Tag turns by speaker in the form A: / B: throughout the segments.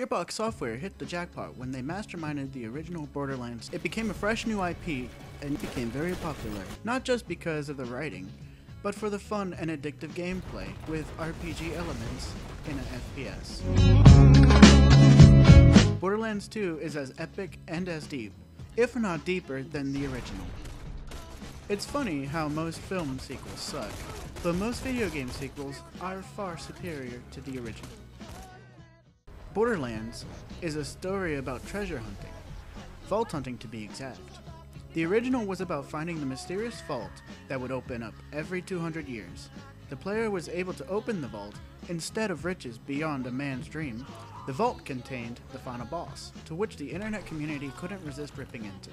A: Gearbox Software hit the jackpot when they masterminded the original Borderlands. It became a fresh new IP and became very popular, not just because of the writing, but for the fun and addictive gameplay with RPG elements in an FPS. Borderlands 2 is as epic and as deep, if not deeper, than the original. It's funny how most film sequels suck, but most video game sequels are far superior to the original. Borderlands is a story about treasure hunting, vault hunting to be exact. The original was about finding the mysterious vault that would open up every 200 years. The player was able to open the vault instead of riches beyond a man's dream. The vault contained the final boss, to which the internet community couldn't resist ripping into.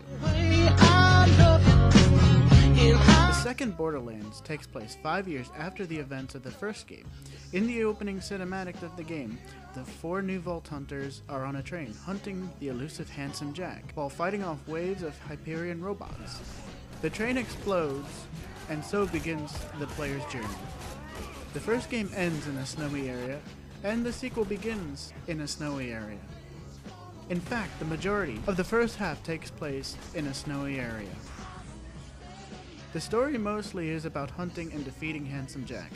A: The second Borderlands takes place 5 years after the events of the first game. In the opening cinematic of the game, the 4 new Vault Hunters are on a train, hunting the elusive Handsome Jack, while fighting off waves of Hyperion robots. The train explodes, and so begins the player's journey. The first game ends in a snowy area, and the sequel begins in a snowy area. In fact, the majority of the first half takes place in a snowy area. The story mostly is about hunting and defeating Handsome Jack,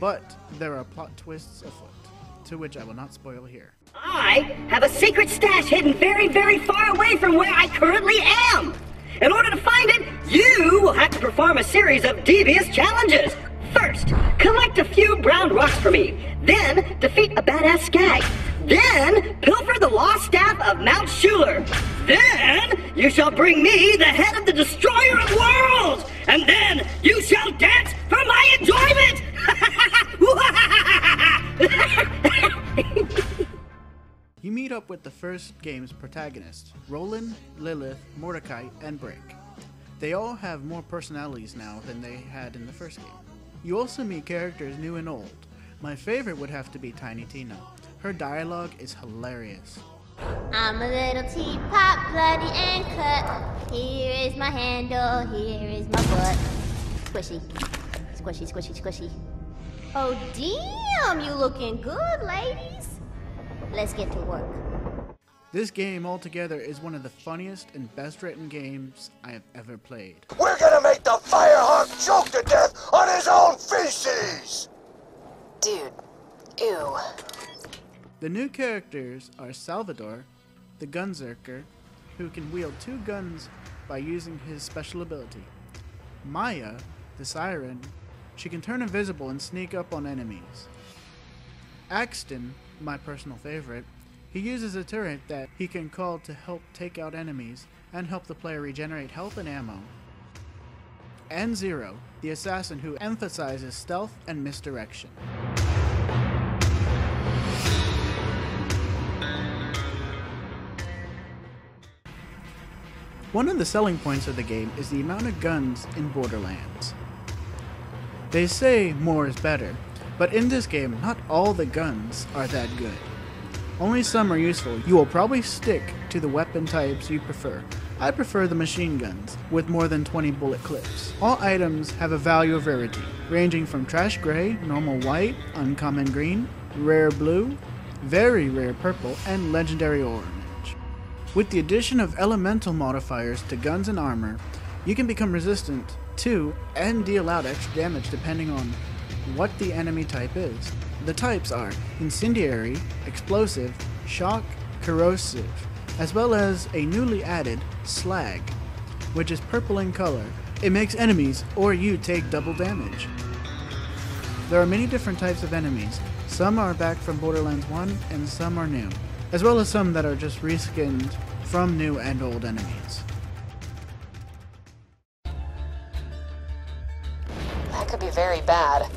A: but there are plot twists afoot, to which I will not spoil here.
B: I have a secret stash hidden very, very far away from where I currently am. In order to find it, you will have to perform a series of devious challenges. First, collect a few brown rocks for me. Then, defeat a badass skag. Then, pilfer the lost staff of Mount Schuler. Then, you shall bring me the head of the destroyer of worlds. And then, you shall dance for my enjoyment.
A: You meet up with the first game's protagonists, Roland, Lilith, Mordecai, and Brick. They all have more personalities now than they had in the first game. You also meet characters new and old. My favorite would have to be Tiny Tina. Her dialogue is hilarious.
C: I'm a little teapot, bloody and cut. Here is my handle, here is my butt. Squishy, squishy, squishy, squishy. Oh damn, you looking good, ladies. Let's get to work.
A: This game altogether is one of the funniest and best written games I have ever played.
D: We're gonna make the Firehawk choke to death on his own feces!
E: Dude, ew.
A: The new characters are Salvador, the Gunzerker, who can wield 2 guns by using his special ability. Maya, the Siren, she can turn invisible and sneak up on enemies. Axton, my personal favorite, he uses a turret that he can call to help take out enemies and help the player regenerate health and ammo. And Zero, the assassin who emphasizes stealth and misdirection. One of the selling points of the game is the amount of guns in Borderlands. They say more is better, but in this game, not all the guns are that good. Only some are useful. You will probably stick to the weapon types you prefer. I prefer the machine guns, with more than 20 bullet clips. All items have a value of rarity, ranging from trash gray, normal white, uncommon green, rare blue, very rare purple, and legendary orange. With the addition of elemental modifiers to guns and armor, you can become resistant to and deal out extra damage depending on what the enemy type is. The types are incendiary, explosive, shock, corrosive, as well as a newly added slag, which is purple in color. It makes enemies or you take double damage. There are many different types of enemies. Some are back from Borderlands 1 and some are new, as well as some that are just reskinned from new and old enemies.
E: That could be very bad.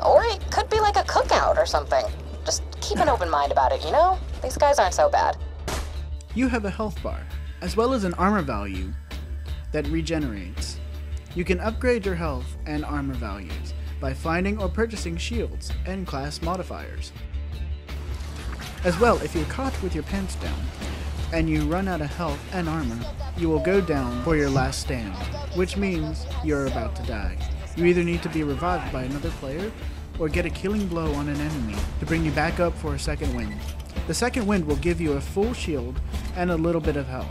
E: Or it could be like a cookout or something. Just keep an open mind about it, you know? These guys aren't so bad.
A: You have a health bar, as well as an armor value that regenerates. You can upgrade your health and armor values by finding or purchasing shields and class modifiers. As well, if you're caught with your pants down, and you run out of health and armor, you will go down for your last stand, which means you're about to die. You either need to be revived by another player, or get a killing blow on an enemy to bring you back up for a second wind. The second wind will give you a full shield and a little bit of health.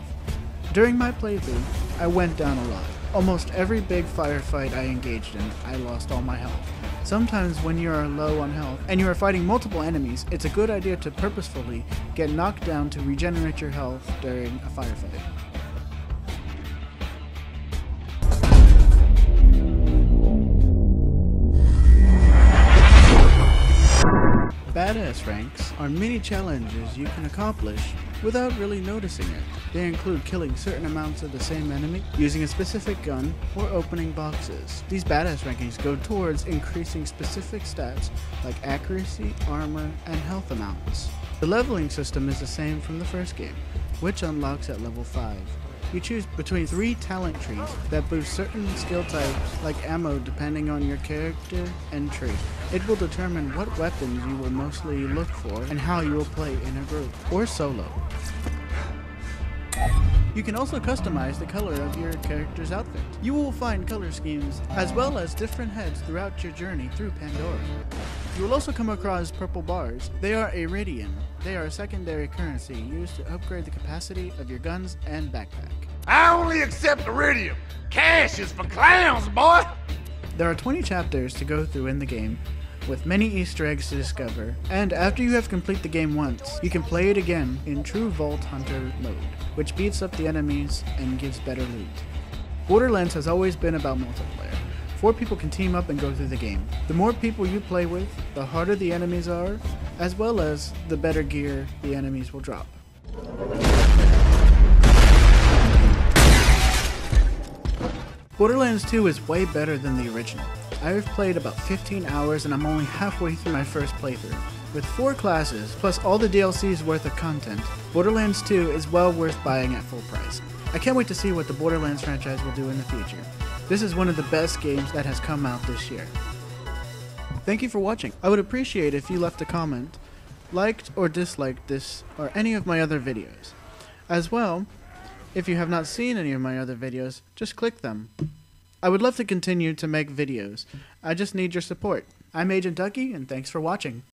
A: During my playthrough, I went down a lot. Almost every big firefight I engaged in, I lost all my health. Sometimes when you are low on health and you are fighting multiple enemies, it's a good idea to purposefully get knocked down to regenerate your health during a firefight. Badass ranks are mini challenges you can accomplish without really noticing it. They include killing certain amounts of the same enemy, using a specific gun, or opening boxes. These badass rankings go towards increasing specific stats like accuracy, armor, and health amounts. The leveling system is the same from the first game, which unlocks at level 5. You choose between 3 talent trees that boost certain skill types like ammo depending on your character and trait. It will determine what weapons you will mostly look for and how you will play in a group or solo. You can also customize the color of your character's outfit. You will find color schemes as well as different heads throughout your journey through Pandora. You will also come across purple bars. They are iridium. They are a secondary currency used to upgrade the capacity of your guns and backpack.
D: I only accept iridium. Cash is for clowns, boy.
A: There are 20 chapters to go through in the game, with many Easter eggs to discover, and after you have completed the game once, you can play it again in true Vault Hunter mode, which beats up the enemies and gives better loot. Borderlands has always been about multiplayer. 4 people can team up and go through the game. The more people you play with, the harder the enemies are, as well as the better gear the enemies will drop. Borderlands 2 is way better than the original. I have played about 15 hours and I'm only halfway through my first playthrough. With 4 classes, plus all the DLC's worth of content, Borderlands 2 is well worth buying at full price. I can't wait to see what the Borderlands franchise will do in the future. This is one of the best games that has come out this year. Thank you for watching. I would appreciate if you left a comment, liked or disliked this or any of my other videos. As well, if you have not seen any of my other videos, just click them. I would love to continue to make videos. I just need your support. I'm Agent Duckky, and thanks for watching.